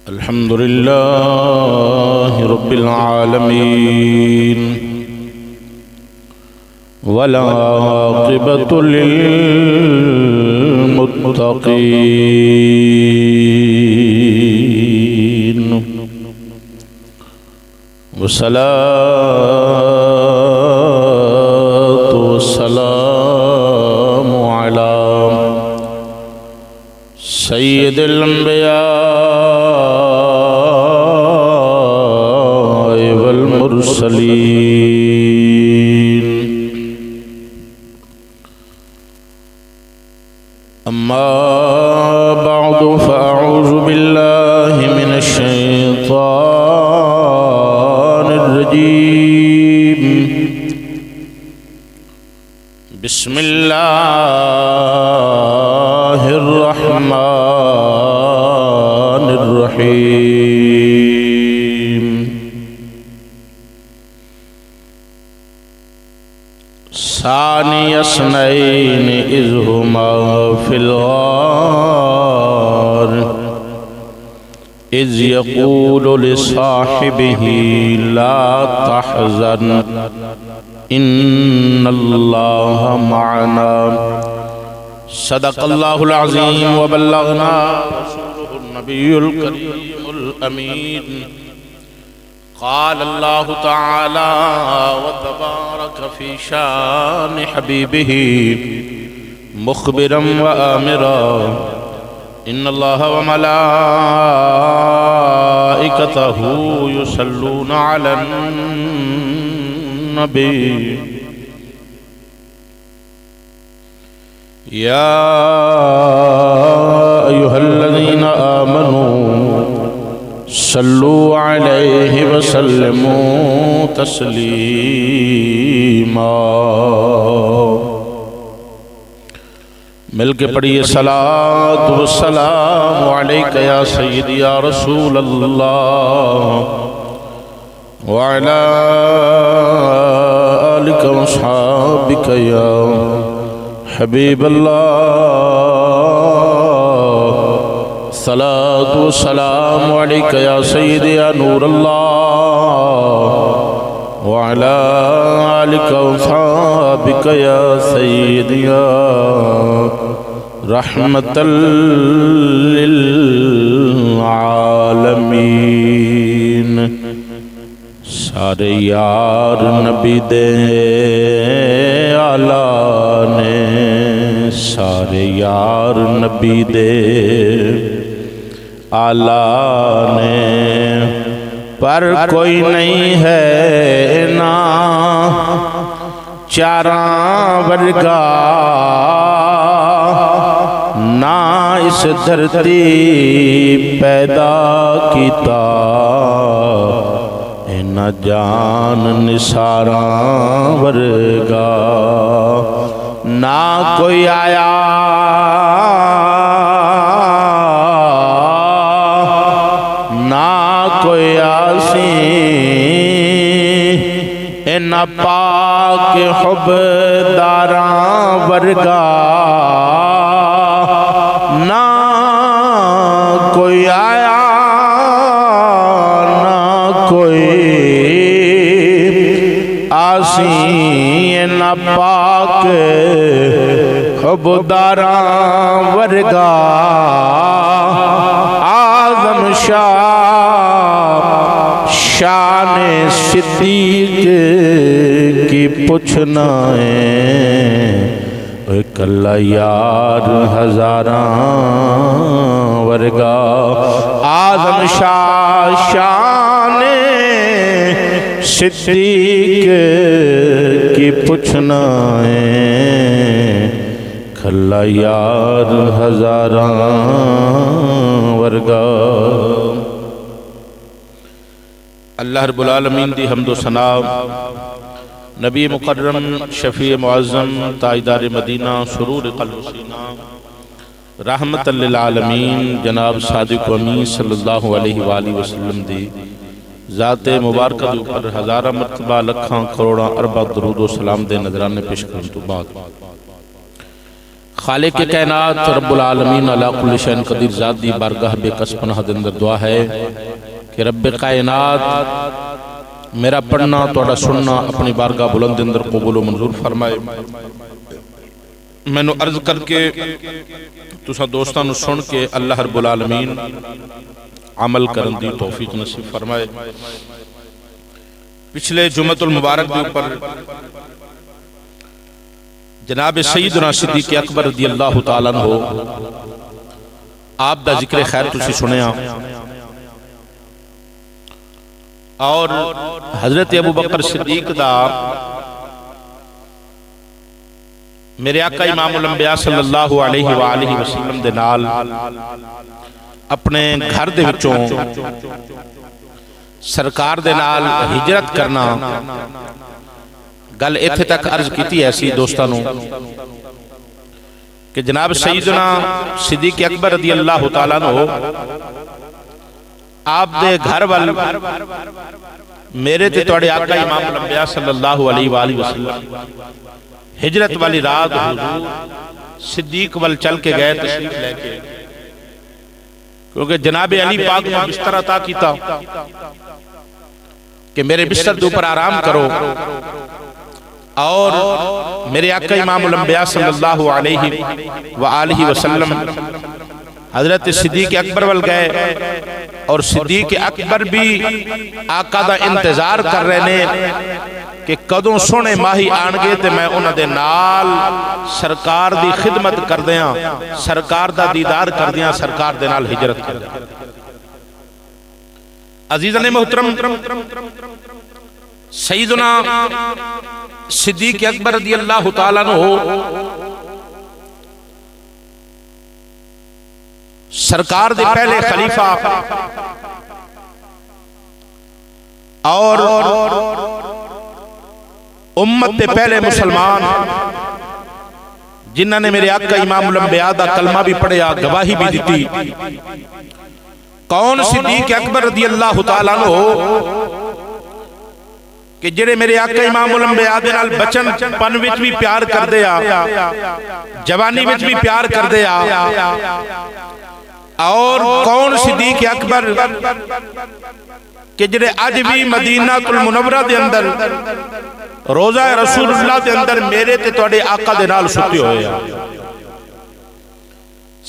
الحمد لله رب العالمين والعاقبة للمتقين والصلاة والسلام على سيد الأنبياء والمرسلين أما بعد فأعوذ بالله من الشيطان الرجيم بسم الله الرحمن الرحيم ثاني اثنين إذ هما في الغار إذ يقول لصاحبه لا تحزن إن الله معنا صدق الله العظيم وبلغنا رسوله النبي الكريم الأمين قال الله تعالى وتبارك في شان حبيبه مخبرا وآمرا إن الله وملائكته يصلون على النبي يا أيها الذين آمنوا صلوا عليه وسلموا تسلیما مل کے پڑھیے صلاۃ والسلام علیک یا سیدی یا رسول اللہ وعلى آلك وصحابك يا حبيب الله صلاة والسلام عليك يا سيدي يا نور الله وعلى آلك وصحابك يا سيدي يا رحمة للعالمين سارے یار نبی دے آلہ نے سارے یار نبی دے آلہ نے پر کوئی نہیں ہے نا چاراں ورگا نہ اس دھرتی پیدا کیتا نہ جان نثاراں ورگا نہ کوئی آیا نہ کوئی آسی نہ پاک حب داراں ورگا نہ کوئی آیا نہ کوئی آسین پاک حبداراں ورگا آزم شاہ شان صدیق کی پوچھنا ہے کلا یار ہزاراں ورگا آزم شاہ شان صدیق کی پوچھنا ہے کھلا یار ہزاراں ورگا اللہ رب العالمین دی حمد و ثنا نبی مکرم شفیع معظم تاجدار مدینہ سرور قلب و سینہ رحمت للعالمین جناب صادق و امین صلی اللہ علیہ وآلہ وسلم دی ذات مبارکہ دے اوپر ہزارہ مرتبہ لکھاں کروڑاں اربع درود و سلام دے نظرانے پیش کرن تو بعد خالق کائنات رب العالمین علی کل شیء قدیر ذات دی بارگاہ بے کس پناہ دے اندر دعا ہے کہ رب کائنات میرا پڑھنا توڑا سننا اپنی بارگاہ بلند دے اندر قبول و منظور فرمائے۔ میں نو عرض کر کے تسا دوستاں نو سن کے اللہ رب العالمین عمل کرن دی توفیق نصیب فرمائے۔ پچھلے جمعۃ المبارک کے اوپر جناب سیدنا صدیق اکبر رضی اللہ تعالیٰ عنہ آپ دا ذکر خیر تسی سنیا، اور حضرت ابو بکر صدیق دا میرے آقا امام الانبیاء صلی اللہ علیہ وآلہ وسلم دے نال اپنے گھر دے وچوں سرکار دے نال ہجرت کرنا، گل ایتھے تک عرض کیتی ایسی دوستانوں کہ جناب سیدنا صدیق اکبر رضی اللہ تعالیٰ عنہ آپ دے گھر وال میرے تے توڑے آقا امام الانبیاء صلی اللہ علیہ وآلہ وسلم ہجرت والی رات حضور صدیق وال چل کے گئے تشریف لے کے، کیونکہ جناب علی پاک میں بستر عطا کیتا کہ میرے بستر دے اوپر آرام کرو، اور میرے آقا امام الانبیاء صلی اللہ علیہ وآلہ وسلم حضرت صدیق اکبر وال گئے، اور صدیق اکبر بھی آقا دا انتظار کر رہے نے کہ کدوں سونے ماہی آن گئے تے میں انہاں دے نال سرکار دی خدمت کر دیاں، سرکار دا دیدار کر دیاں، سرکار دے نال ہجرت کر دیاں۔ عزیزان محترم، سیدنا صدیق اکبر رضی اللہ تعالیٰ عنہ سرکار دے پہلے خلیفہ اور امت دے پہلے مسلمان جنہاں نے میرے آقا امام الانبیاء دا کلمہ بھی پڑھیا، گواہی بھی دیتی۔ کون صدیق اکبر رضی اللہ تعالیٰ عنہ کہ جڑے میرے آقا امام الانبیاء دے نال بچن پن وچ بھی پیار کر دیا، جوانی وچ بھی پیار کر دیا، اور کون صدیق اکبر کہ جڑے اج بھی مدینہ المنورہ دے اندر روضہ رسول اللہ دے اندر میرے تے تواڈے آقا دے نال ستے ہوئے ہیں۔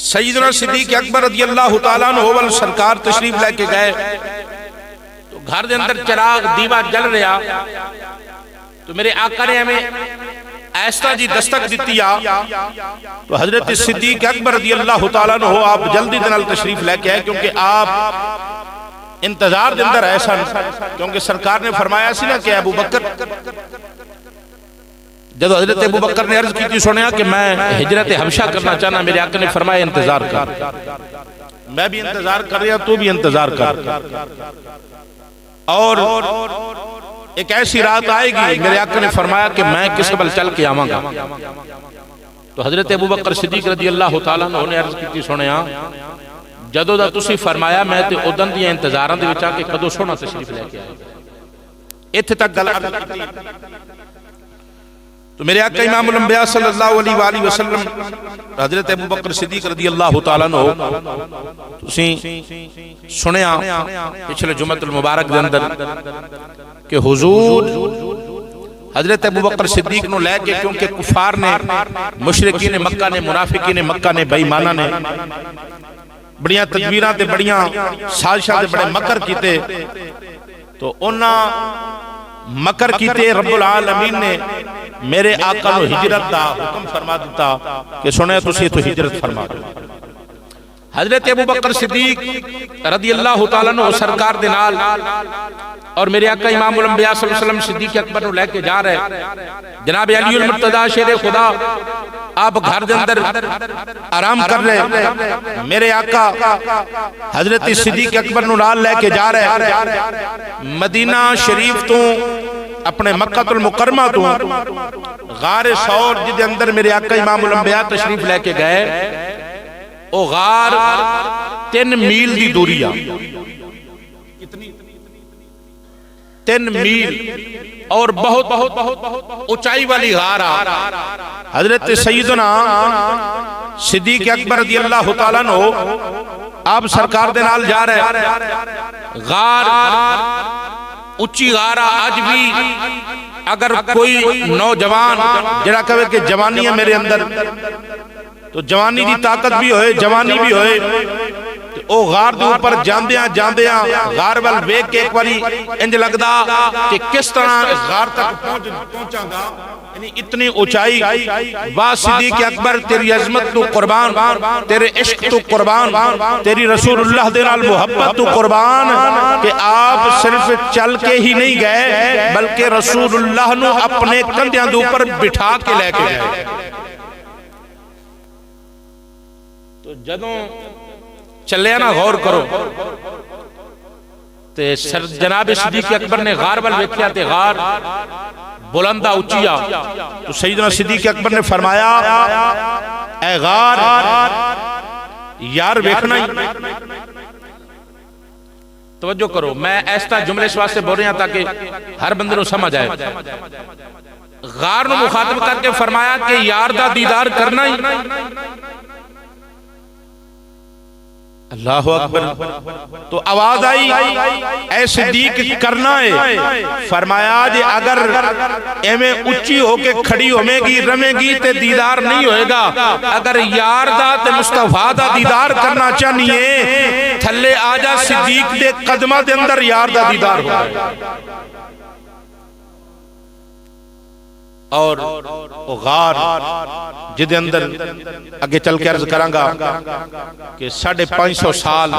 سیدنا صدیق اکبر رضی اللہ تعالیٰ عنہ وال سرکار تشریف لے کے گئے تو گھر دے اندر چراغ دیوا جل رہا، تو میرے آقا نے ہمیں ایسا جی دستک دیتی تو حضرت صدیق اکبر رضی اللہ تعالیٰ عنہ آپ جلدی دنال تشریف لے کے آئے، کیونکہ آپ انتظار دے اندر ایسا، کیونکہ سرکار نے فرمایا سی نا کہ ابو بکر، جب حضرت ابو بکر نے عرض کی تھی سنیا کہ میں ہجرت حبشہ کرنا چاہنا، میرے آقا نے فرمایا انتظار کر، میں بھی انتظار کر رہا تو بھی انتظار کر، اور ایک ایسی رات آئے گی میرے آقا نے فرمایا کہ میں کس بل چل کے آواں گا۔ تو حضرت ابو بکر صدیق رضی اللہ تعالیٰ نے عرض کی تھی سنیا جدو دا تسی فرمایا میں تے ادن دیا انتظاران دے وچا کہ کدو سونا تشریف لے کے آئے، ایتھے تک گل عرض کی۔ تو میرے آقا امام الانبیاء صلی اللہ علیہ وآلہ وسلم حضرت ابو بکر صدیق رضی اللہ تعالیٰ عنہ تسی سنیا پچھلے جمعۃ المبارک دے اندر کہ حضور حضرت ابو بکر صدیق نو لے کے، کیونکہ کفار نے، مشرکین مکہ نے، منافقین مکہ نے، بے ایماناں نے بڑیاں تدبیراں تے بڑیاں سازشاں تے بڑے مکر کیتے، تو انہاں مکر کیتے رب العالمین نے میرے آقا نو ہجرت دا حکم فرما دیتا کہ سنے تسی تو ہجرت فرما دو۔ حضرت ابو بکر صدیق رضی اللہ تعالیٰ عنہ سرکار دے نال اور میرے آقا امام الانبیاء صلی اللہ علیہ وسلم صدیق اکبر نو لے کے جا رہے، جناب علی المرتضی شیر خدا آپ گھر دے اندر آرام کر رہے، میرے آقا حضرت صدیق اکبر نو نال لے کے جا رہے مدینہ شریف تو اپنے مکہ المکرمہ تو غار ثور جدے اندر میرے آقا امام الانبیاء تشریف لے کے گئے، او غار 3 میل دی دوری آ، 3 میل اور بہت اونچائی والی غار آ۔ حضرت سیدنا صدیق اکبر رضی اللہ تعالیٰ عنہ آپ سرکار دے نال جا رہے غار اچھی غارہ آج بھی اگر کوئی نوجوان جڑا کہے کہ جوانی ہے میرے اندر تو جوانی دی طاقت بھی ہوئے جوانی بھی ہوئے او غار دے اوپر جاندیاں غار وال ویکھ کے ایک باری انج لگدا کہ کس طرح غار تک پہنچاں گا یعنی اتنی اونچائی واہ صدیق اکبر تیری عظمت تو قربان تیرے عشق تو قربان تیری رسول اللہ دے نال محبت تو قربان کہ آپ صرف چل کے ہی نہیں گئے بلکہ رسول اللہ نو اپنے کندھیاں دے اوپر بٹھا کے لے کے گئے تو جدوں چلے نا غور کرو تے جناب صدیق اکبر نے غار وال ویکھیا تے غار بلندہ اونچیا تو سیدنا صدیق اکبر نے فرمایا اے غار یار ویکھنا ہی توجہ کرو میں ایسا جملے اس واسطے بول رہا ہوں تاکہ ہر بندے نو سمجھ آئے غار نو مخاطب کر کے فرمایا کہ یار دا دیدار کرنا ہی اللہ اکبر تو آواز آئی اے صدیق کرنا ہے فرمایا جی اگر ایمیں اچھی ہو کے کھڑی ہومے گی رمے گی تے دیدار نہیں ہوئے گا اگر یار دا تے مصطفیٰ دا دیدار کرنا چاہیے تھلے آجا صدیق دے قدمہ دے اندر یار دا دیدار ہوئے اور غار جدے اندر اگے چل کے عرض کرانگا کہ 550 سال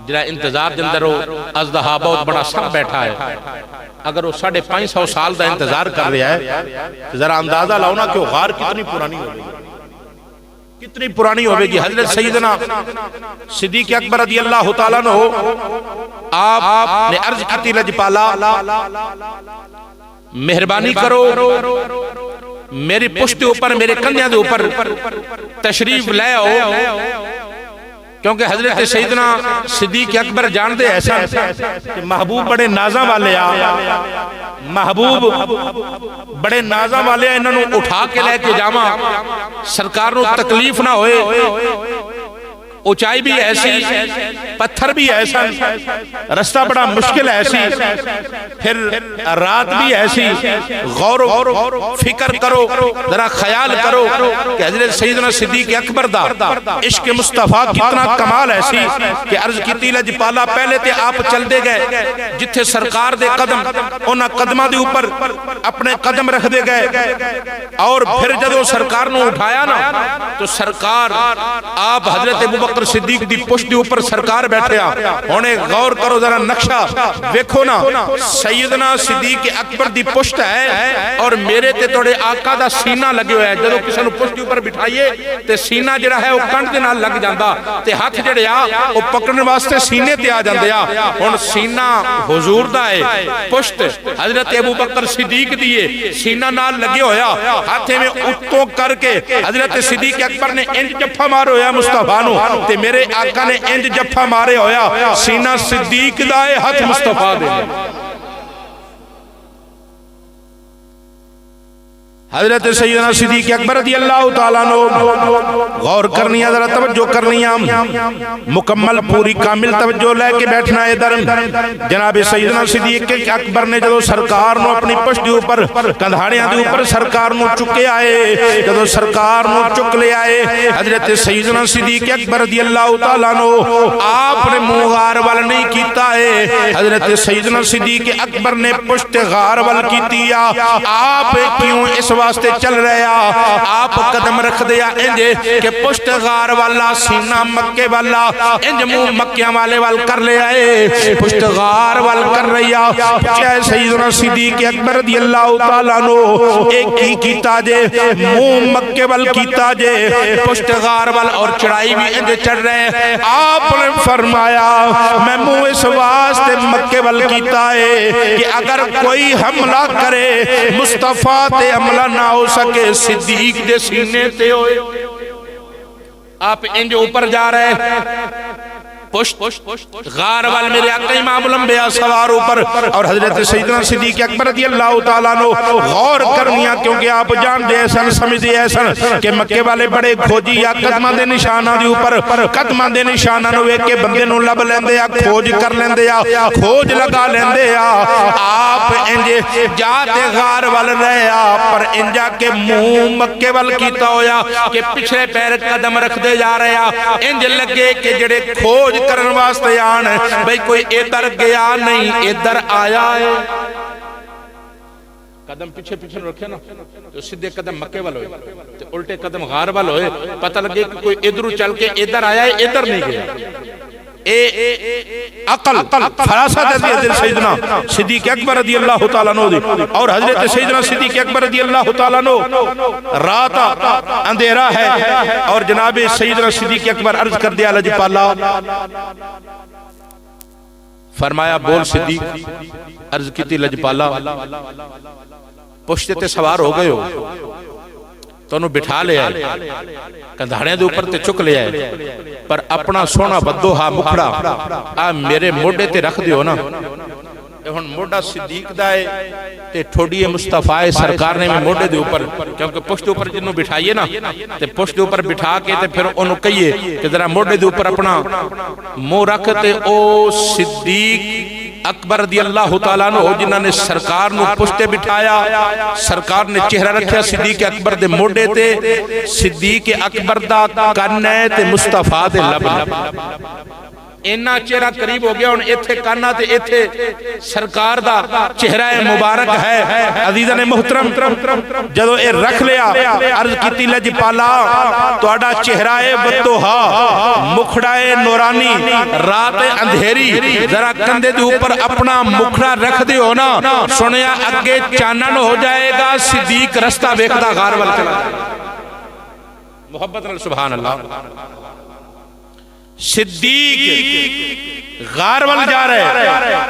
جنہا انتظار دے اندر ہو ازدہا بہت بڑا سب بیٹھا ہے اگر وہ 550 سال دا انتظار کر رہا ہے ذرا اندازہ لاؤ نا کہ وہ غار کتنی پرانی ہوگی کتنی پرانی ہوگی حضرت سیدنا صدیق اکبر رضی اللہ تعالیٰ عنہ آپ نے عرض کی لجپالا مہربانی کرو میری پشت اوپر میرے کندھیاں دے اوپر تشریف لے آؤ کیونکہ حضرت سیدنا صدیق اکبر جان دے ایسا کہ محبوب بڑے نازاں والے محبوب بڑے نازاں والے انہوں نے اٹھا کے لے کے جاما سرکار نو تکلیف نہ ہوئے اونچائی بھی ایسی پتھر بھی ایسا رستہ بڑا مشکل ایسی پھر رات بھی ایسی غور و فکر کرو ذرا خیال کرو کہ حضرت سیدنا صدیق اکبر دا عشق مصطفیٰ کتنا کمال ایسی کہ عرض کی تیلہ جپالا پہلے تے آپ چل دے گئے جتھے سرکار دے قدم انہا قدمہ دے اوپر اپنے قدم رکھ دے گئے اور پھر جدو سرکار نو اٹھایا نا تو سرکار آپ حضرت ابوبکر صدیق دی پشت دی اوپر سرکار بیٹھے ہونے غور کرو ذرا نقشہ دیکھو نا سیدنا صدیق اکبر دی پشت ہے اور میرے تے توڑے آقا دا سینہ لگے ہوئے ہیں جدو کسی نے پشت دی اوپر بٹھائیے تے سینہ جڑا ہے وہ کنڈ دے نال لگ جاندہ تے ہاتھ جڑے وہ پکڑنے واسطے سینے تے آ جاندے ہون سینہ حضور دا ہے پشت حضرت ابوبکر صدیق دیئے سینہ نال لگے ہویا ہاتھے میں اتوں کر کے حضرت صدیق اکبر نے انج جفہ مارو ہویا مصطفیٰ نو تے میرے آقا نے انج جفہ مارے ہویا سینہ صدیق دائے ہاتھ مصطفیٰ دے حضرت سیدنا صدیق اکبر رضی اللہ تعالیٰ عنہ غور کرنی ہے ذرا توجہ کرنی ہے مکمل پوری کامل توجہ لے کے بیٹھنا ہے در جناب سیدنا صدیق اکبر نے جدو سرکار نو اپنی پشت دے اوپر کندھاڑیاں دے اوپر سرکار نو چکے آئے جدو سرکار نو چک لے آئے حضرت سیدنا صدیق اکبر رضی اللہ تعالیٰ عنہ آپ نے منہ غار وال نہیں کیتا ہے حضرت سیدنا صدیق اکبر نے پشت غار وال کیتی آپ کیوں اس واسطے چل رہے آپ قدم رکھ دیا انجے کہ پشت غار والا سینہ مکے والا انج منہ مکیاں والے وال کر لے آئے پشت غار وال کر رہیا چاہے سیدنا صدیق اکبر رضی اللہ تعالیٰ عنہ ایک ہی کیتا جے منہ مکے وال کیتا جے پشت غار وال اور چڑھائی بھی انج چڑھ رہے آپ نے فرمایا میں منہ اس واسطے مکے وال کیتا ہے کہ اگر کوئی حملہ کرے مصطفیٰ تے حملہ نہ ہو سکے صدیق دے سینے تے ہوئے آپ انج اوپر جا رہے پشت غار وال میرے آقا امام الانبیاء سوار اوپر، اور حضرت سیدنا صدیق اکبر رضی اللہ تعالیٰ عنہ غور کرنیاں، کیونکہ آپ جان دے ایسن سمجھ دے ایسن کہ مکے والے بڑے کھوجی یا قدمہ دے نشانہ دی اوپر قدمہ دے نشانہ نو ایک کے بندے نو لب لیندے آ، کھوج کر لیندے آ، کھوج لگا لیندے آ، آپ انجے جاتے غار وال رہے آ، پر انجا کے منہ مکے وال کیتا ہویا کہ پچھلے پیر قدم رکھ دے جا رہے آ، انج لگے کہ جڑے کھوج کرن واسطے آن بھئی کوئی ادھر گیا نہیں ادھر آیا ہے، قدم پیچھے پیچھے رکھے نا تو سیدھے قدم مکے والے ہوئے تو الٹے قدم غار والے ہوئے، پتہ لگے کہ کوئی ادھر چل کے ادھر آیا ہے ادھر نہیں گیا۔ عقل فراست حضرت سیدنا صدیق اکبر رضی اللہ تعالیٰ عنہ دی، اور حضرت سیدنا صدیق اکبر رضی اللہ تعالیٰ عنہ رات اندھیرا ہے، اور جناب سیدنا صدیق اکبر عرض کر دیا لجپالا، فرمایا بول صدیق، عرض کی تھی لجپالا پشتے تے سوار ہو گئے ہو تو انہوں بٹھا لے آئے، کندھاڑے دے اوپر تے چک لے آئے، پر اپنا سونا بدو ہاں مکھڑا آ میرے موڈے تے رکھ دیو نا، ہن موڈا صدیق دائے تے ٹھوڑی مصطفیٰ سرکار نے میں موڈے دے اوپر، کیونکہ پشت اوپر جنہوں بٹھائیے نا تے پشت اوپر بٹھا کے تے پھر انہوں کہیے کہ ذرا موڈے دے اوپر اپنا مو رکھتے او صدیق اکبر رضی اللہ تعالیٰ عنہ جنہاں نے سرکار نو پشتے بٹھایا، سرکار نے چہرہ رکھیا صدیق اکبر دے موڈے تے، صدیق اکبر دا کنے تے مصطفیٰ دے لب، اینا چہرہ قریب ہو گیا، ایتھے کانا تے ایتھے سرکار دا چہرہ مبارک ہے۔ عزیزان محترم جدو اے رکھ لیا، عرض کیتی لجپالا توڑا چہرہ بدوہا مکھڑا نورانی رات اندھیری، ذرا کندے دے اوپر اپنا مکھڑا رکھ دے ہونا، سنیا اگے چانن ہو جائے گا، صدیق رستہ بیکھدا غار وال چلا محبت نال سبحان اللہ۔ صدیق غار وال جا رہے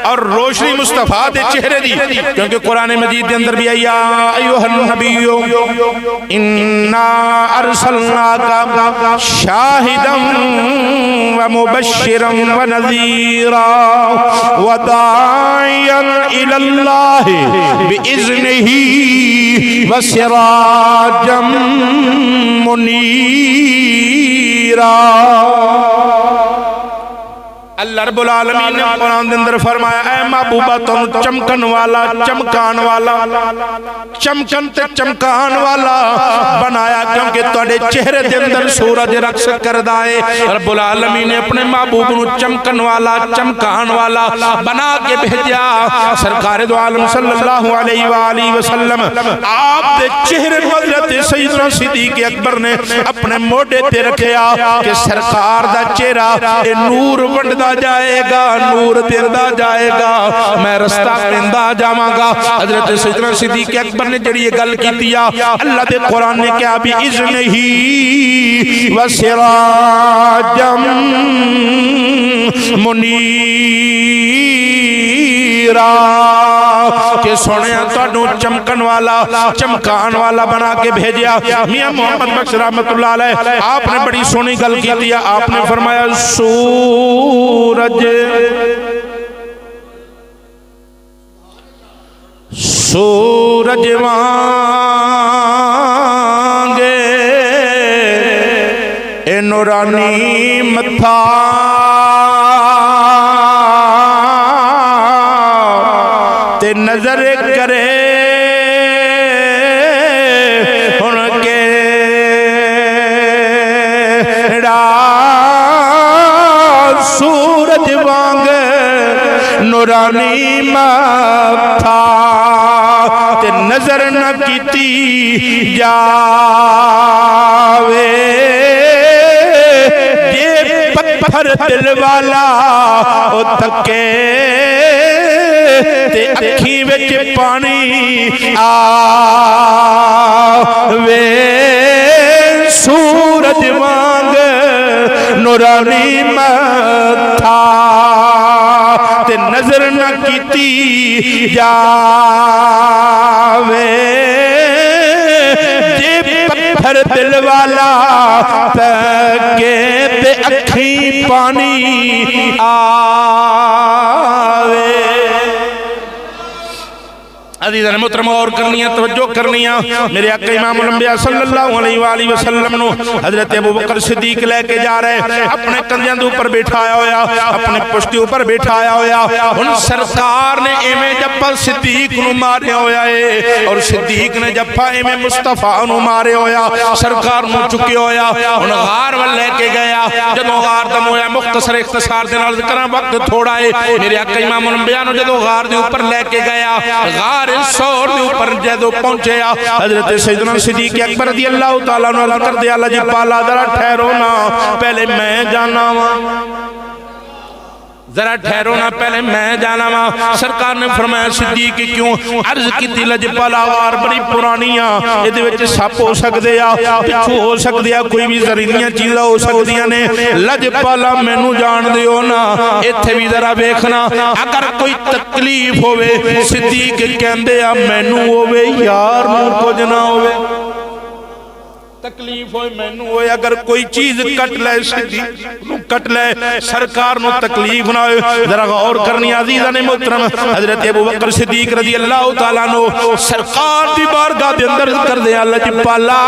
اور روشنی مصطفیٰ دے چہرے دی، کیونکہ قرآن مجید دے اندر بھی آیا ایوہ النبیو انا ارسلناکا شاہدا ومبشرا ونذیرا وداعیا الاللہ بإذنہ وسراجا منیرا۔ اللہ رب العالمین نے قرآن اندر فرمایا اے محبوبہ تم چمکن والا چمکان والا چمکن تے چمکان والا بنایا، کیونکہ تواڈے چہرے دے اندر سورج رقص کردا ہے۔ رب العالمین نے اپنے محبوب نو چمکن والا چمکان والا بنا کے بھیجا۔ سرکار دو عالم صلی اللہ علیہ وآلہ وسلم آپ دے چہرے نو حضرت سیدنا صدیق اکبر نے اپنے موڈے تے رکھیا کہ سرکار دا چہرہ نور ونڈدا جائے گا، نور دیندہ جائے گا، میں رستہ پیندہ جاواں گا۔ حضرت سیدنا صدیق اکبر نے جڑی یہ گل کی دیا، اللہ دے قرآن نے کیا بھی اذنہی وسراجا منیرا، کہ سونے تو چمکن والا چمکان والا بنا کے بھیجیا۔ میاں محمد بخش رحمت اللہ علیہ آپ نے بڑی سونی گل کی دیا، آپ نے فرمایا سورج وانگے اے نورانی متھا تے نظر کرے ہن کے سورج وانگ نورانی متھا تے نظر نہ کیتی جاوے، جے پتھر دل والا او تھکے تے اکھی وچ پانی آوے، سورج وانگ نورانی متھا تے نظر نہ کیتی جاوے، جے پھر دل والا تکے تے اکھیں پانی آوے۔ عزیزان محترم اور کرنیاں توجہ کرنیاں، میرے آقا امام الانبیاء صلی اللہ علیہ وآلہ وسلم نو حضرت ابوبکر صدیق لے کے جا رہے، اپنے کندھیاں دے اوپر بیٹھایا ہویا، اپنے پشتی اوپر بیٹھایا ہویا، ان سرکار نے ایویں جپا صدیق نو مارے ہویا ہے، اور صدیق نے جپا ایویں مصطفیٰ نو مارے ہویا، سرکار نو چکے ہویا، ان غار وال لے کے گیا، جدوں غار دم ہویا، مختصر اختصار دے نال ذکر وقت تھوڑا ہے، میرے آقا امام الانبیاء نو جدوں غار دے اوپر لے کے گیا، غار سور دے اوپر جدو پہنچے، حضرت سیدنا صدیق اکبر رضی اللہ تعالیٰ عنہ عرض کر دیا، اللہ جی پالا ذرا ٹھہرو نا، پہلے میں جانا وا، ذرا ٹھہرو نا، پہلے میں جانا وا۔ سرکار نے فرمایا صدیق کیوں؟ عرض کی تی لجپالا غار بڑی پرانیاں، یہ دے وچ سپ ہو سکدے آ، پچھو ہو سکدے آ، کوئی بھی زہریلیاں چیزاں ہو سکدیاں نے، لجپالا مینوں جان دیو نا، ایتھے بھی ذرا ویکھنا، اگر کوئی تکلیف ہوئے، صدیق کہندے آ مینوں ہوئے یار نوں کچھ نہ ہوئے، تکلیف ہوئے مینوں ہوئے، اگر کوئی چیز کٹ لے صدیق نو کٹ لے، سرکار نو تکلیف نہ ہوئے۔ ذرا غور کرنی عزیزان محترم، حضرت ابوبکر صدیق رضی اللہ تعالیٰ عنہ سرکار دی بارگاہ دے اندر کر دیا، اللہ جی پالا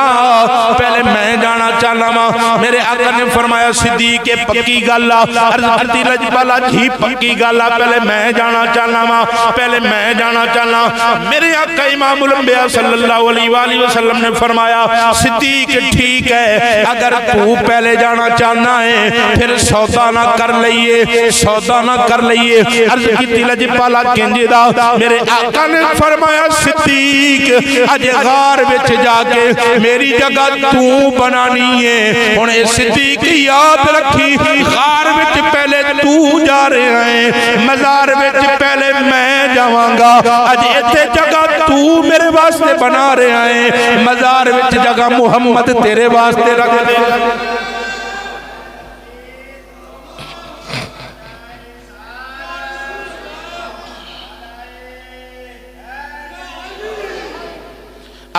پہلے میں جانا چاہنا ماں۔ میرے آقا نے فرمایا صدیق پکی گالا، عرض کرتی اللہ جی پالا جی پکی گالا، پہلے میں جانا چاہنا ماں، پہلے میں جانا چاہنا۔ میرے آقا امام الانبیاء صلی اللہ علیہ وآلہ وسلم نے فرمایا صدیق ٹھیک ہے، اگر تو پہلے جانا چاہنا ہے پھر سودا نہ کر لئیے، سودا نہ کر لئیے۔ عرض کی تلج پالا کنجی دا، میرے آقا نے فرمایا صدیق اج غار وچ جا کے میری جگہ تو بنانی ہے، انہیں صدیق یاد رکھی غار وچ پہلے تو جا رہے ہیں، مزار وچ پہلے میں جاواں گا، اج ایتھے جگہ تو میرے واسطے بنا رہے ہیں، مزار وچ جگہ محمد تیرے واسطے رکھ دے۔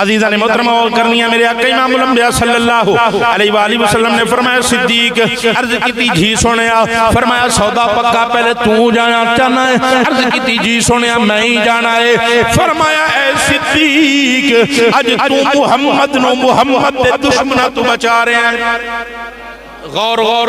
عزیزان محترم اور کرنیاں، میرے آقا امام الانبیاء صلی اللہ علیہ وآلہ وسلم نے فرمایا صدیق عرض کی جی سنیا، فرمایا سودا پکا پہلے تو جانا چاہنا ہے، عرض کی جی سنیا میں ہی جانا ہے، فرمایا اے صدیق اج تو محمد نو محمد دے دشمنہ تو بچا رہے ہیں۔ غور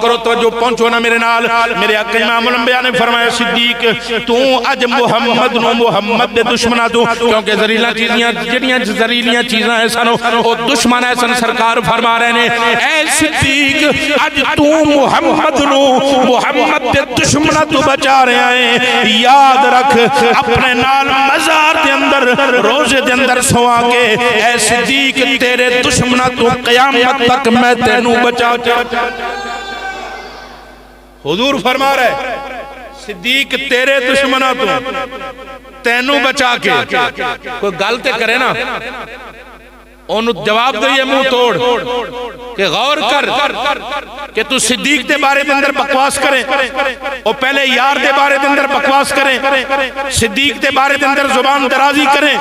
کرو توجہ پہنچو نا میرے نال، میرے آقا امام الانبیاء نے فرمایا صدیق تو اج محمد نو محمد دے دشمنہ تو، کیونکہ زہریلیاں چیزیاں جڑیاں زہریلیاں چیزاں ہیں سنو او دشمن ہے سن، سرکار فرما رہے نے اے صدیق اج تو محمد نو محمد دے دشمنہ تو بچا رہے ہیں، یاد رکھ اپنے نال مزار دے اندر روزے دے اندر سوا کے اے صدیق تیرے دشمنہ تو قیامت تک میں تینوں بچا۔ حضور فرما رہے صدیق تیرے دشمنہ تو تینوں بچا کے، کوئی غلطی کرے نا انہوں جواب دئیے منہ توڑ کہ غور کر کہ تو صدیق دے بارے دے اندر بکواس کریں، اور پہلے یار دے بارے دے اندر بکواس کریں، صدیق دے بارے دے اندر زبان درازی کریں،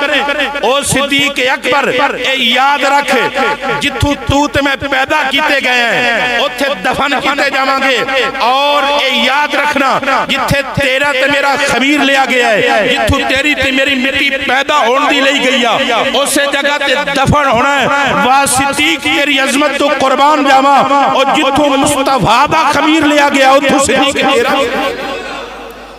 اور صدیق اکبر اے یاد رکھ جتھو تو تے میں پیدا کیتے گئے ہیں اتھے دفن کیتے جاواں گے، اور اے یاد رکھنا جتھے تیرا تے میرا خمیر لیا گیا ہے، جتھو تیری تے میری مٹی پیدا ہون دی لئی گئی ہے اسے جگہ تے دفن ہونا ہے، وہ صدیق تیری عظمت تو قربان جاواں، اور جتھو مصطفیٰ دا خمیر لیا گیا اتھو صدیق تیرا،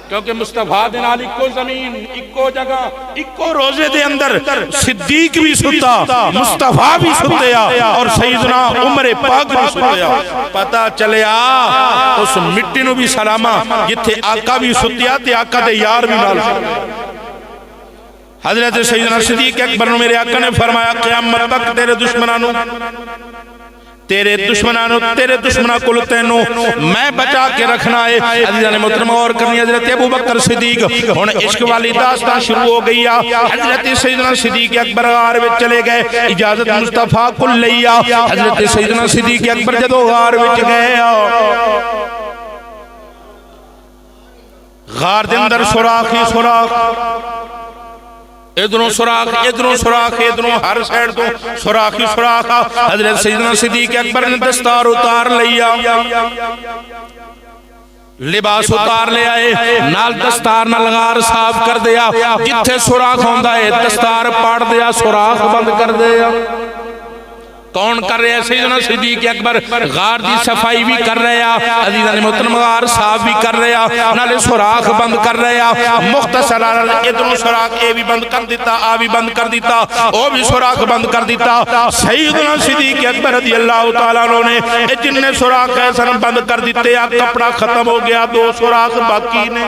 کیونکہ مصطفیٰ دے نال اکو زمین اکو جگہ اکو روزے دے اندر صدیق بھی ستا، مصطفیٰ بھی ستیا، اور سیدنا عمر پاک بھی ستیا۔ پتہ چلیا اس مٹی نو بھی سلامہ جتھے آقا بھی ستیا تے آقا دے یار بھی نال ستیا۔ حضرت سیدنا صدیق اکبر نے میرے آقا نے فرمایا قیامت تک تیرے دشمنانوں تیرے دشمنہ کل تینوں میں بچا کے رکھنا ہے۔ عزیزان محترم اور کرنی حضرت ابوبکر صدیق ہن عشق والی داستان شروع ہو گئی، حضرت سیدنا صدیق اکبر غار وچ چلے گئے، اجازت مصطفیٰ کل لیا، حضرت سیدنا صدیق اکبر جدو غار وچ گئے، غار دے اندر سوراخ ہی سوراخ، ادھروں سوراخ ادھروں سوراخ ادھروں ہر سائڈ تو سوراخ ہی سوراخ. حضرت سیدنا صدیق اکبر نے دستار اتار لیا, لباس اتار لے آئے, نال دستار نہ لگار صاف کر دیا, جتھے سوراخ ہوندا ہے دستار پاڑ دیا, سوراخ بند کر دیا. کون کر رہے ہیں؟ سیدنا صدیق اکبر غار دی صفائی بھی کر رہے ہیں, عزیزان محترم غار صاف بھی کر رہے ہیں, نالے سوراخ بند کر رہے ہیں. مختصر ادھروں سوراخ اے بھی بند کر دیتا, آ بھی بند کر دیتا, او بھی سوراخ بند کر دیتا. سیدنا صدیق اکبر رضی اللہ تعالیٰ عنہ نے جن نے سوراخ ایسا بند کر دیتے, کپڑا ختم ہو گیا, 2 سوراخ باقی نے,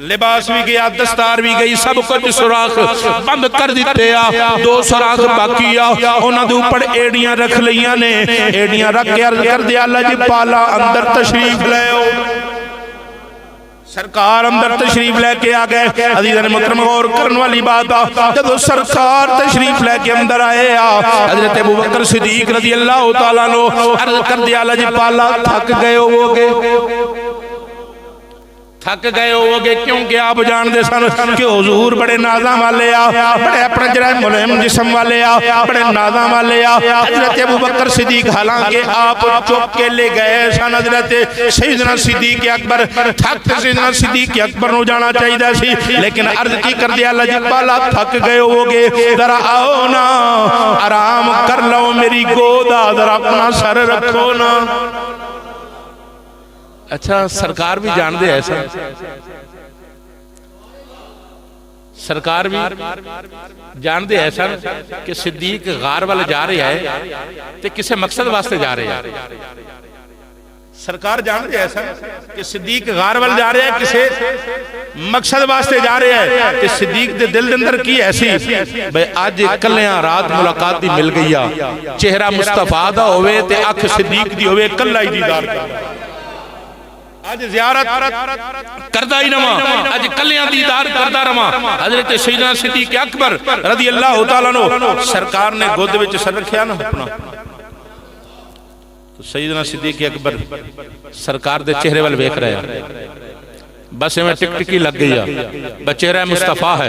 لباس بھی گیا, دستار بھی گئی, سب کچھ سوراخ بند کر دیتے ہیں, 2 سوراخ باقی ہیں. انہاں دے اوپر ایڑیاں رکھ لیاں نے, ایڑیاں رکھ کے عرض کر دیا اللہ جی پالا اندر تشریف لے آؤ. سرکار اندر تشریف لے کے آگئے. عزیزان محترم غور کرن والی بات آ, جب سرکار تشریف لے کے اندر آئے حضرت ابوبکر صدیق رضی اللہ تعالیٰ عنہ عرض کر دیا اللہ جی پالا تھک گئے ہو گے, تھک گئے ہوگے, کیونکہ آپ جان دے سن کہ حضور بڑے نازاں والے آ, بڑے اپنے جرائم ملہم جسم والے آ, بڑے نازاں والے آ. حضرت ابوبکر صدیق حالانکہ آپ چپ کے لے گئے سن, حضرت سیدنا صدیق اکبر تھک سیدنا صدیق اکبر نو جانا چاہیے سی, لیکن عرض کی کر دیا اللہ جی پالا تھک گئے ہوگے, ذرا آؤ نا آرام کر لو میری گودا, ذرا اپنا سر رکھو نا. اچھا سرکار بھی جان دے ایسا, سرکار بھی جان دے ایسا کہ صدیق غار والے جا رہے ہیں تے کسے مقصد واسطے جا رہے ہیں. سرکار جان دے ایسا کہ صدیق غار والے جا رہے ہیں کسے مقصد واسطے جا رہے ہیں, کہ صدیق دے دل اندر کی ایسی بھئی آج کلیاں رات ملاقات دی مل گئی, چہرہ مصطفیٰ دا ہوئے تے اکھ صدیق دی ہوئے کلہ ہی دیدار کر, آج زیارت کردہ ہی نما, آج کلیاں دیدار کردہ رما. حضرت سیدنا صدیق اکبر رضی اللہ تعالیٰ عنہ سرکار نے گود وچ سر رکھیا نا اپنا, تو سیدنا صدیق اکبر سرکار دے چہرے والے دیکھ رہے ہیں, بس میں ٹک ٹکی لگ گئی ہے, چہرہ مصطفیٰ ہے,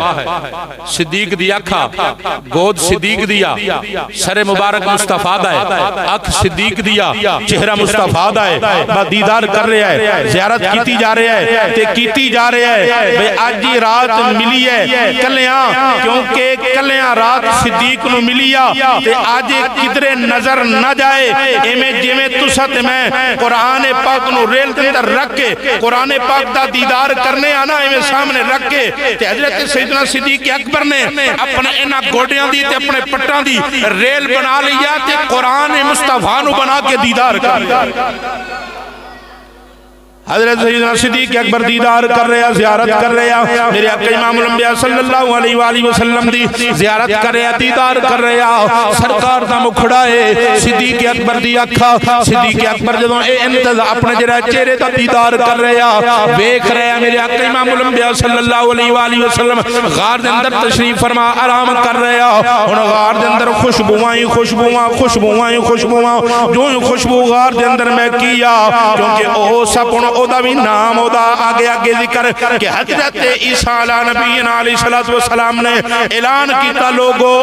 صدیق دیا کھا, گود صدیق دیا, سر مبارک مصطفیٰ دا ہے, اکھ صدیق دیا, چہرہ مصطفیٰ دا ہے, دیدار کر رہے ہیں, زیارت کیتی جا رہے ہیں, تے کیتی جا رہے ہیں. بھئی آج جی رات ملی ہے کلیاں, کیونکہ کلیاں رات صدیق نو ملی ہے, تے آج کدرے نظر نہ جائے, ایمیں جیمیں تسات میں قرآن پاک نو ریل دندر رکھ کے قرآن پاک دا دیدار کرنے آنا ہمیں سامنے رکھ کے, تے حضرت سیدنا صدیق اکبر نے اپنے انہا گوڑیاں دی تے اپنے پٹاں دی ریل بنا لیا, تے قرآن مصطفیٰ نو بنا کے دیدار کر لیا. حضرت سیدنا صدیق اکبر دیدار کر رہے ہیں, زیارت کر رہے ہیں, میرے آقا امام الانبیاء صلی اللہ علیہ وآلہ وسلم دی زیارت کر رہے ہیں, دیدار کر رہے ہیں. سرکار دا مکھڑا ہے صدیق اکبر دی اکھا, صدیق اکبر جدوں اے انتظار اپنے جرہ چہرے دا دیدار کر رہے ہیں, بیک رہے ہیں. میرے آقا امام الانبیاء صلی اللہ علیہ وآلہ وسلم غار دے اندر تشریف فرما آرام کر رہے ہیں. ان غار دے اندر خوشبوائیں خوشبوائیں خوشبوائیں خوشبوائیں جو خوشبو غار دے اندر میں کیا, کیونکہ او سب او دا بھی نام او دا آگے آگے ذکر کہ حضرت عیسیٰ علیہ نبینا علیہ السلام نے اعلان کیتا, لوگو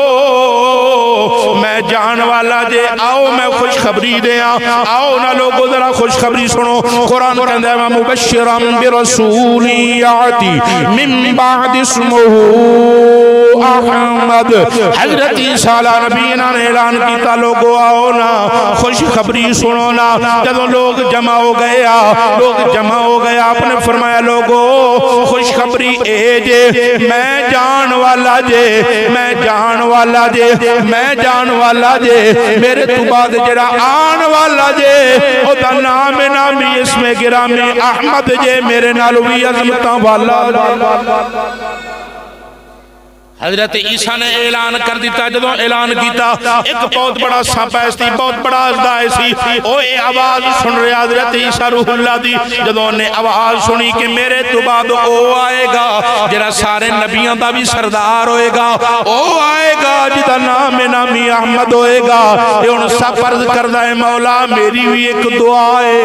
میں جان والا جے, آؤ میں خوشخبری دے, آؤ نہ لوگو ذرا خوشخبری سنو. قرآن کہندہ ہے مبشرا برسول یاتی من بعد اسمہ احمد. حضرت عیسیٰ علیہ نبینا نے اعلان کیتا, لوگو آؤ نا خوشخبری سنو نا. جدوں لوگ جمع ہو گئے, لوگ جمع ہو گیا, آپ نے فرمایا لوگو خوشخبری اے جے, میں جان والا جے, میں جان والا جے, میں جان والا جے, میرے تو بعد جڑا آن والا جے, او دا نام نامی اسم گرامی احمد جے, میرے نالوی عظمتاں والا. حضرت عیسیٰ نے اعلان کر دیتا, جدوں اعلان کیتا ایک بہت بڑا سانپ ایسی, بہت بڑا ازدہ ایسی, او اے آواز سن رہے حضرت عیسیٰ روح اللہ دی, جدوں نے آواز سنی کہ میرے تو بعد او آئے گا جرا سارے نبیوں دا بھی سردار ہوئے گا, او آئے گا جدا نام نامی احمد ہوئے گا. یہ ان سب فرض کردہ ہے مولا میری بھی ایک دعا ہے,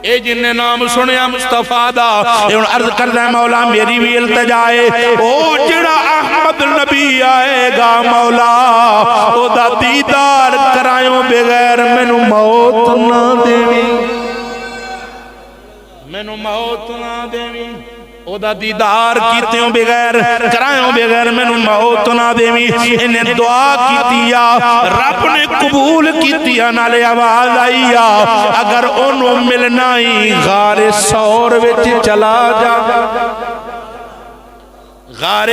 اے جن نے نام سنیا مصطفیٰ دا اے ان عرض کر دے مولا میری بھی التجائے او جڑا احمد نبی آئے گا مولا او دا دیدار کرائیوں بغیر مینوں موت نہ دیوی مینوں موت نہ دیوی او دا دیدار کیتیوں بغیر کرائیوں بغیر مینوں موت نہ دیوی انہیں دعا کیتیا رب نے قبول کیتیا نالے آواز آئیا اگر انہوں ملنا ہی غار سور وچ چلا جا غار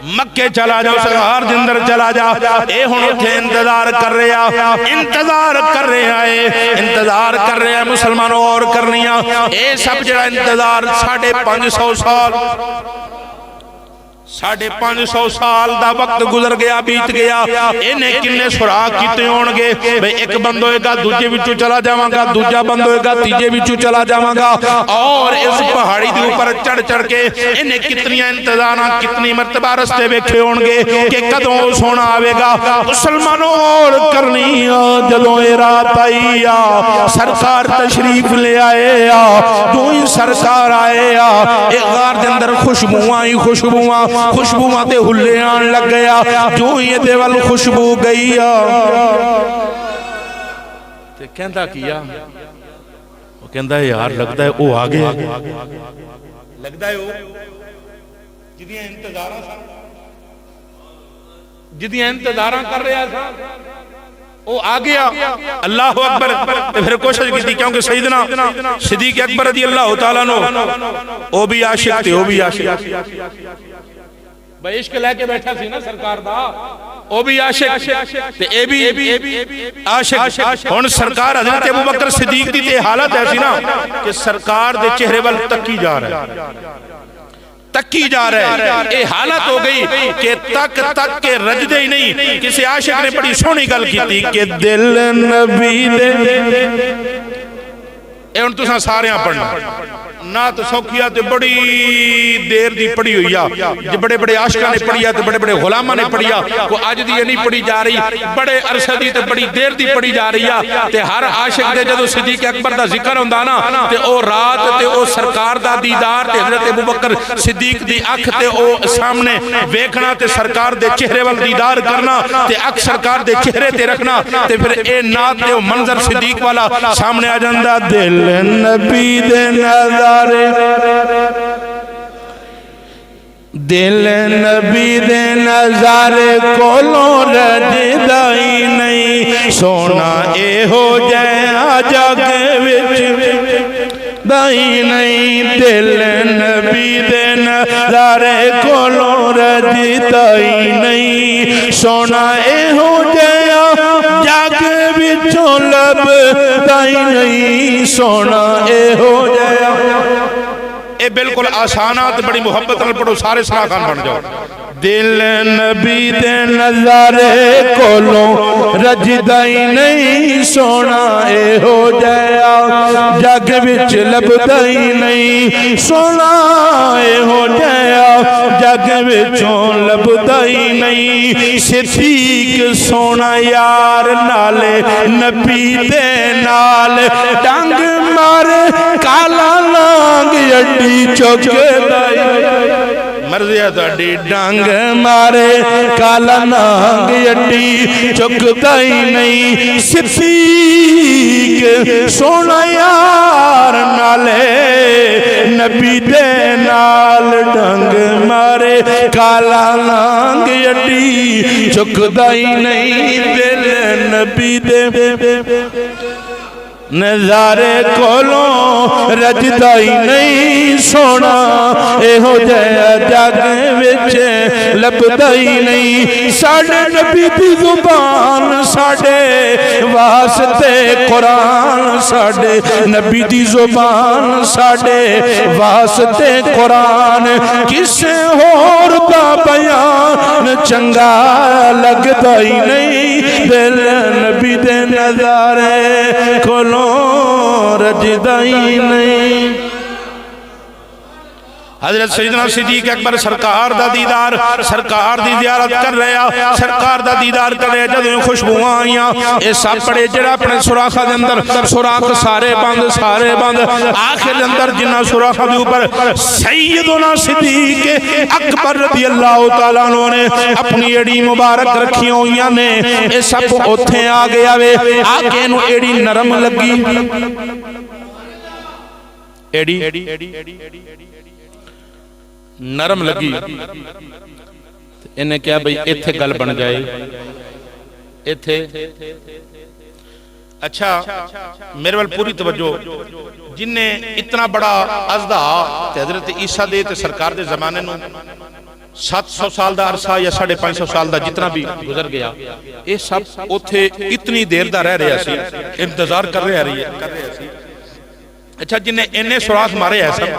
مکے چلا جا اس غار دندر چلا جا اے ہونوں تھے انتظار کر رہے ہیں مسلمانوں اور کرنیاں اے سب جڑا انتظار 550 سال دا وقت گزر گیا بیت گیا انہیں کنے سراغ کیتے ہونگے بھئی ایک بند ہوئے گا دوجے وچوں چلا جاواں گا دوجا بند ہوئے گا تیجے وچوں چلا جاواں گا اور اس پہاڑی دے اوپر چڑھ چڑھ کے انہیں کتنی انتظاراں کتنی مرتبہ رستے بیکھے ہونگے کہ کدوں سونا آوے گا مسلمانوں اور کرنی جدوں رات آئی سرکار تشریف لے آئے جو ہی سرکار آئے ایک غار دے اندر خوشبوواں تے ہلے آن لگ گیا جو یہ دیوال خوشبو گئی تے کہندہ کیا وہ کہندہ ہے یار لگتا ہے او آگے لگتا ہے او جدیاں انتظاراں کر رہا تھا او آگیا اللہ اکبر پھر کوشش کی تھی کیونکہ سیدنا صدیق اکبر رضی اللہ تعالیٰ نو او بھی عاشق تھے او بھی عاشق بھئی عشق لے کے بیٹھا سی نا سرکار دا او بھی عاشق تے اے بھی عاشق ہن سرکار حضرت ابوبکر صدیق دی تے حالت ایسی نا کہ سرکار دے چہرے وال تکی جا رہا ہے اے حالت ہو گئی کہ تک کے رجدے ہی نہیں کسی عاشق نے بڑی سونی گل کی تھی کہ دل نبی دے اے ان تو سارے پڑھنا نہ تو سوکھیا تے بڑی دیر دی پڑھی ہوئی جو بڑے بڑے عاشقہ نے پڑھیا تے بڑے بڑے غلامہ نے پڑھیا کو آج دی نہیں پڑھی جا رہی بڑے عرصہ دی تے بڑی دیر دی پڑھی جا رہی تے ہر عاشق دے جدو صدیق اکبر دا ذکر ہوندہ نا تے او رات تے او سرکار دا دیدار تے حضرت ابوبکر صدیق دی اکھ تے او سامنے ویکھنا تے سرکار دے چہرے وال دیدار کرنا تے اکھ سرکار دے چہرے تے رکھنا تے پھر اے نات تے او منظر صدیق والا سامنے آ جاندہ دل نبی دے نظر دل نبی دے نظارے کولوں رجدائی نہیں سونا اے ہو جائے جگ وچ دائی نہیں دل نبی دے نظارے کولوں رجدائی نہیں سونا اے ہو جائے جگ وچوں لب دائی نہیں سونا اے ہو جائے اے بالکل آسانات بڑی محبت نال پڑھو سارے سراخان بن جاؤ دل نبی دے نظارے کولوں رجدائی نہیں سونا اے ہو جایا جگ وچ لبدائی نہیں سونا اے ہو جایا جگ وچوں لبدائی نہیں صدیق سونا یار نالے نبی دے نال ڈنگ مارے کالا لانگ اڈی چوک دائی مرضی ہے تھوڑی ڈانگ مارے کالا نانگ اڈی چکدائی نہیں صدیق سونا یار نالے نبی دے نال ڈانگ مارے کالا نانگ اڈی چکدائی نہیں دل نبی دے نظارے کولوں رجدائی نہیں سونا اے ہو جائے جگ وچ لبدائی نہیں ساڑھے نبی دی زبان ساڑھے واسطے قرآن ساڑھے نبی دی زبان ساڑھے واسطے قرآن کسے اور دا بیان چنگا لگدائی نہیں دل نبی دے نظارے کولوں رجدائی نہیں حضرت سیدنا صدیق اکبر سرکار دا دیدار، سرکار دی زیارت کر رہا، سرکار دا دیدار کر رہا، جدوں خوشبوئاں آئیاں، اے سب بڑے جڑا اپنے سوراخاں دے اندر سوراخ سارے بند، آخر دے اندر جنہ سوراخاں دے اوپر سیدنا صدیق اکبر رضی اللہ تعالیٰ عنہ نے اپنی ایڑی مبارک رکھی ہوئیاں نے، اے سب اوتھے آ گیا وے، آگے نو ایڑی نرم لگی، ایڑی نرم لگی، انہیں کیا بھئی ایتھے گل بن جائے، ایتھے اچھا میرے وال پوری توجہ، جن نے اتنا بڑا ازدہ حضرت عیسیٰ دے تے سرکار دے زمانے نو 700 سال دا عرصہ یا 550 سال دا جتنا بھی گزر گیا، یہ سب اتھے اتنی دیر دا رہ رہا سی، انتظار کر رہے سی۔ اچھا جنہیں انہیں سوراخ مارے ہیں سب،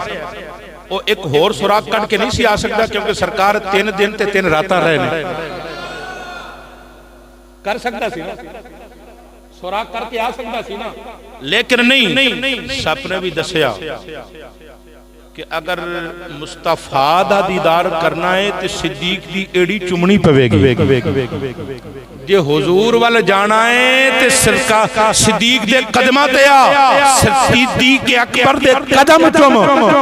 وہ ایک ہور سوراخ کٹ کے نہیں سی آ سکتا، کیونکہ سرکار 3 دن تے 3 راتاں رہنے کر سکتا سی نا، سوراخ کر کے آ سکتا سی نا، لیکن نہیں، سب نے بھی دسیا کہ اگر مصطفیٰ دا دیدار کرنا ہے تو صدیق دی ایڑی چمنی پوے گی، جے حضور وال جانا ہے تو صدیق دے قدمہ تے آ، صدیق اکبر دے قدم چم،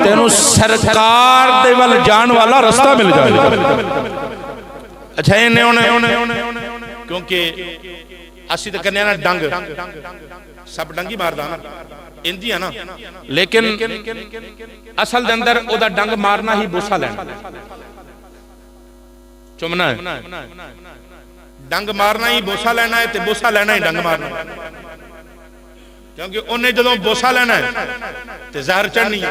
تینو سرکار دے وال جان والا رستہ مل جائے۔ اچھا انہیں کیونکہ اسی تو کرنے نا ڈنگ، سب ڈنگی مار دانا اندی ہے نا، لیکن اصل دے اندر او دا ڈنگ مارنا ہی بوسا لینا، چمنا ہے، ڈنگ مارنا ہی بوسا لینا ہے، تے بوسا لینا ہی ڈنگ مارنا ہے، کیونکہ انہیں جدوں بوسا لینا ہے تے زہر چڑھنی ہے۔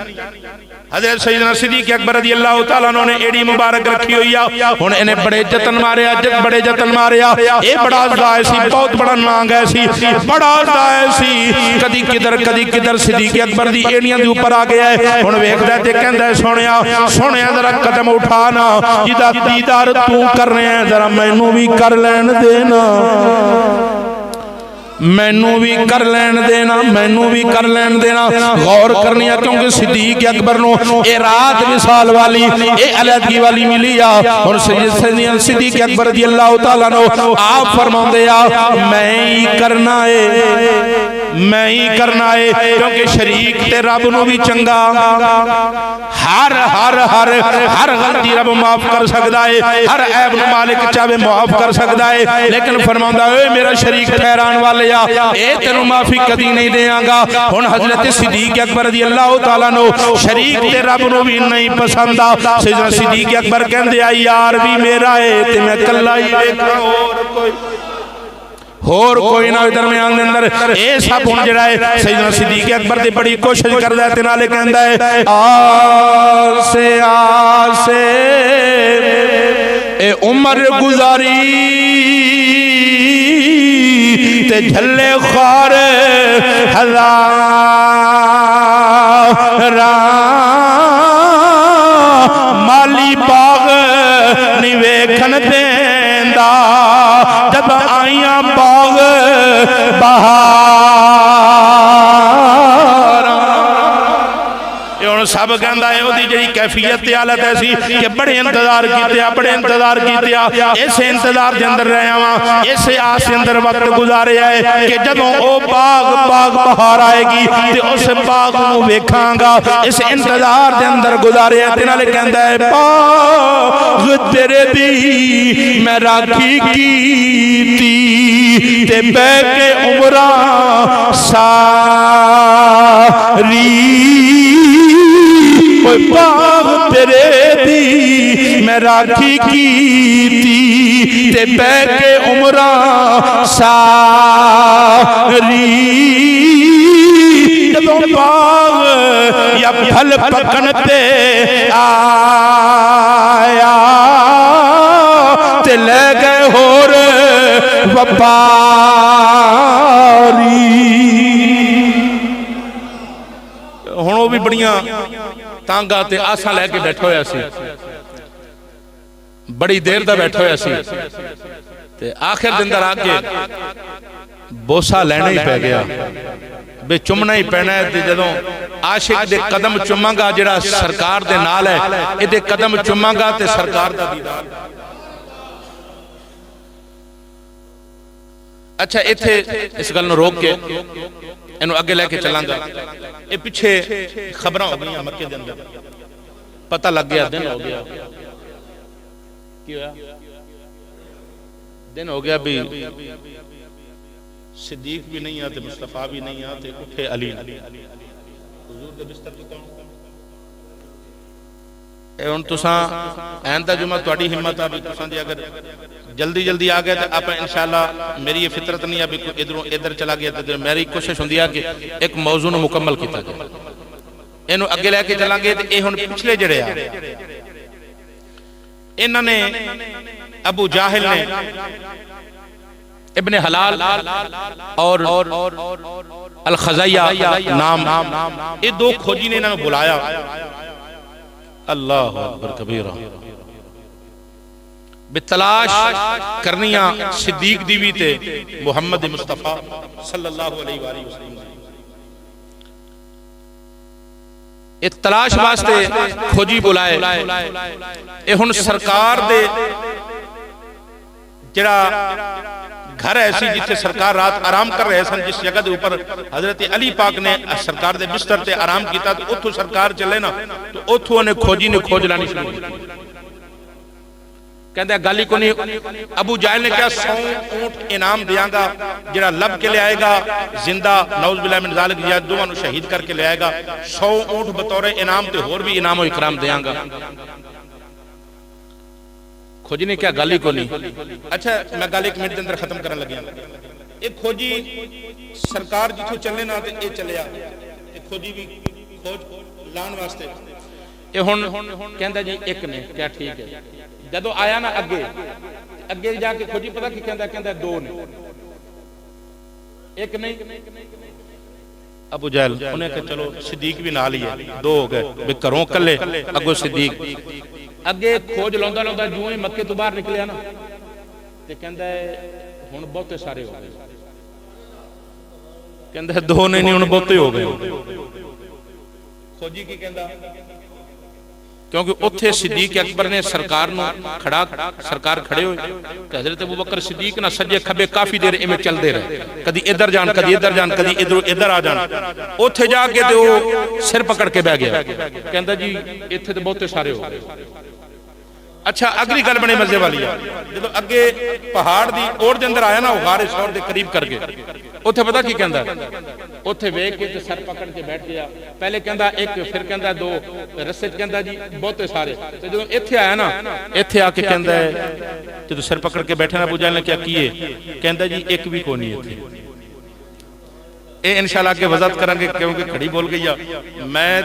حضرت سیدنا صدیق اکبر رضی اللہ تعالیٰ عنہ نے ایڑی مبارک رکھی ہوئی ہے، انہیں بڑے جتن ماریا، اے بڑا ازدائے سی، بہت بڑا نانگ ہے سی، بڑا ازدائے سی، کدی کدھر صدیق اکبر دی ایڑیاں دی اوپر آ گیا ہے، انہیں ویکھ دے کہندہ ہے سونیا ذرا قدم اٹھانا، جدہ دیدار تو کر رہے ہیں ذرا مینوں بھی کر لین دینا، مینوں بھی کر لین دینا، غور کرنی ہے، کیونکہ صدیق اکبر نو اے رات وصال والی، اے علیحدگی والی ملی آ، اور سیدنا صدیق اکبر رضی اللہ تعالیٰ نو آپ فرمان دیا میں ہی کرنا ہے، کیونکہ شریک تے رب نو بھی چنگا، ہر غلطی رب معاف کر سکتا ہے، ہر عیب نو مالک چاہے معاف کر سکتا ہے، لیکن فرماندہ اے میرا شریک ٹھہران والے اے تینوں معافی کدی نہیں دیاں گا۔ ہن حضرت صدیق اکبر رضی اللہ تعالیٰ نو شریک تے رب نو بھی نہیں پسندہ، سیدنا صدیق اکبر کہندے آئی یار بھی میرا ہے تے میں کلا ہی دیکھا اور کوئی نہ درمیان دے اندر، اے سب ہن جڑا ہے سیدنا صدیق اکبر دی بڑی کوشش کردا ہے تے نالے کہندا ہے آسے اے عمر گزاری تے جھلے خوار ہزار مالی باغ نہیں ویکھن دیندا، جب آئیاں باغ بہار، سب کہندہ ہے وہ دی جڑی کیفیت حالت ایسی کہ بڑے انتظار کیتے ایسے انتظار دے اندر رہے ہاں، ایسے آس دے اندر وقت گزارے آئے کہ جدوں او باغ بہار آئے گی تے اس باغ نو ویکھاں گا، اس انتظار دے اندر گزارے آئے، تینا لے کہندہ ہے باغ تیرے دی میں راکھی کیتی تے بے کے عمرہ ساری، باغ تیرے دی میں راکھی کیتی تے بے کے عمرہ ساری، جدوں باغ یا پھل پکن تے آیا تے لے گئے ہور وپاری۔ ہن وہ بھی بڑیاں تانگا تے آساں لے کے بیٹھا ہویا سی، بڑی دیر دا بیٹھا ہویا سی، تے آخر دن در آگے بوسا لینا ہی پہ گیا بے چمنا ہی پینا ہے تے جدوں عاشق دے قدم چماں گا جڑا سرکار دے نال ہے اے دے قدم چماں گا تے سرکار دا دیدار۔ اچھا ایتھے اس گل نو روک کے اینو اگے لے کے چلاں گا۔ اے پیچھے خبراں ہو گئیاں مکے دے اندر، پتہ لگ گیا دن ہو گیا، کی ہوا دن ہو گیا بھی صدیق بھی نہیں آتے، مصطفیٰ بھی نہیں آتے، اٹھے علی حضور دے بستر تو کون اے ان تساں آئندہ جمعہ تواڈی ہمت آ بھی تساں جی اگر جلدی جلدی آ گئے تو آپ انشاءاللہ میری یہ فطرت نہیں ہے بھی ادھروں ادھر چلا گیا تو میری کوشش ہوندی ہے کہ ایک موضوع نو مکمل کیتا جائے، اینو اگے لے کے چلاں گے تے اے ہن پچھلے جڑے آ انہاں نے ابو جاہل نے ابن حلال اور الخزیہ نام یہ دو کھوجی نے انہوں نے بلایا، اللہ اکبر کبیرہ، بتلاش کرنیاں صدیق دیوی تے محمد مصطفیٰ صلی اللہ علیہ وآلہ وسلم، ایک تلاش واسطے کھوجی بلائے۔ اے ہن سرکار دے جڑا گھر ایسی جتھے سرکار رات آرام کر رہے سن، جس جگہ دے اوپر حضرت علی پاک نے سرکار دے بستر تے آرام کیتا تو اتھو سرکار چلے نا تو اتھو نے کھوجی نے کھوج لانی شروع کی، کہندے گالی کو نہیں۔ ابو جہل نے کہا 100 اونٹ انعام دیاں گا جڑا لب کے لے آئے گا زندہ نعوذ باللہ من ذالک یا دوواں نو شہید کر کے لے آئے گا، 100 اونٹ بطور انعام تے اور بھی انعام و اکرام دیاں گا۔ کھوجی نے کیا گالی کو نہیں۔ اچھا میں گالی ایک منٹ دے اندر ختم کرنے لگیا۔ ایک کھوجی سرکار جتھوں چلنے نہ تے اے چلیا، ایک کھوجی بھی کھوج لان واسطے اے ہن کہندا جی ایک نے کیا ٹھیک ہے، جدوں آیا نا اگے جا کے کھوجی پتہ کی کہندا دو نے، ایک نہیں۔ ابو جہل انہیں کہ چلو صدیق بھی نال ہی ہے، دو ہو گئے بے کروں کلے اگو صدیق۔ اگے کھوج لوندا لوندا جو ہی مکے تو باہر نکلیا نا تے کہندا ہے ہن بہتے سارے ہو گئے، کہندا ہے دو نہیں ہن بہتے ہو گئے۔ کھوجی کی کہندا کیونکہ اتھے صدیق اکبر نے سرکار نو کھڑا سرکار کھڑے ہوئے کہ حضرت ابوبکر صدیق نہ سجے کھبے کافی دیر ایویں چل دے رہے، کدی ادھر جان کدی ادھر جان کدی ادھر آ جان، اتھے جا کے تے وہ سر پکڑ کے بیٹھ گیا، کہندا جی ایتھے تے بہتے سارے ہو گئے۔ اچھا اگلی گل بڑی مزے والی ہے، جدوں اگے پہاڑ دی اوڑ دے اندر آیا نا وہ غار ثور دے قریب کر کے اتھے پتہ کی کہندا اتھے ویکھ کے تے سر پکڑ کے بیٹھ گیا، پہلے کہندا ایک پھر کہندا دو، رستے کہندا جی بہتے سارے، تے جدوں ایتھے آیا نا ایتھے آ کے کہندا ہے جدوں سر پکڑ کے بیٹھے نا ابو جہل نے کیا کیے، کہندا جی ایک بھی کوئی نہیں ایتھے۔ اے انشاءاللہ کے وضاحت کریں گے کیونکہ کھڑی بول گئی ہے، میں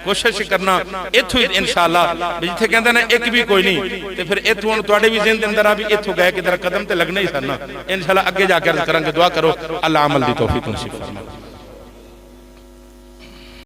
کوشش کرنا ایتھو انشاءاللہ جتھے کہندے نے ایک بھی کوئی نہیں تے پھر ایتھوں ہن تواڈے بھی ذہن دے اندر آ بھی ایتھوں گئے کدھر قدم تے لگنا ہی سن، انشاءاللہ اگے جا کے عرض کریں گے، دعا کرو اللہ عمل دی توفیق نصیب فرمائے۔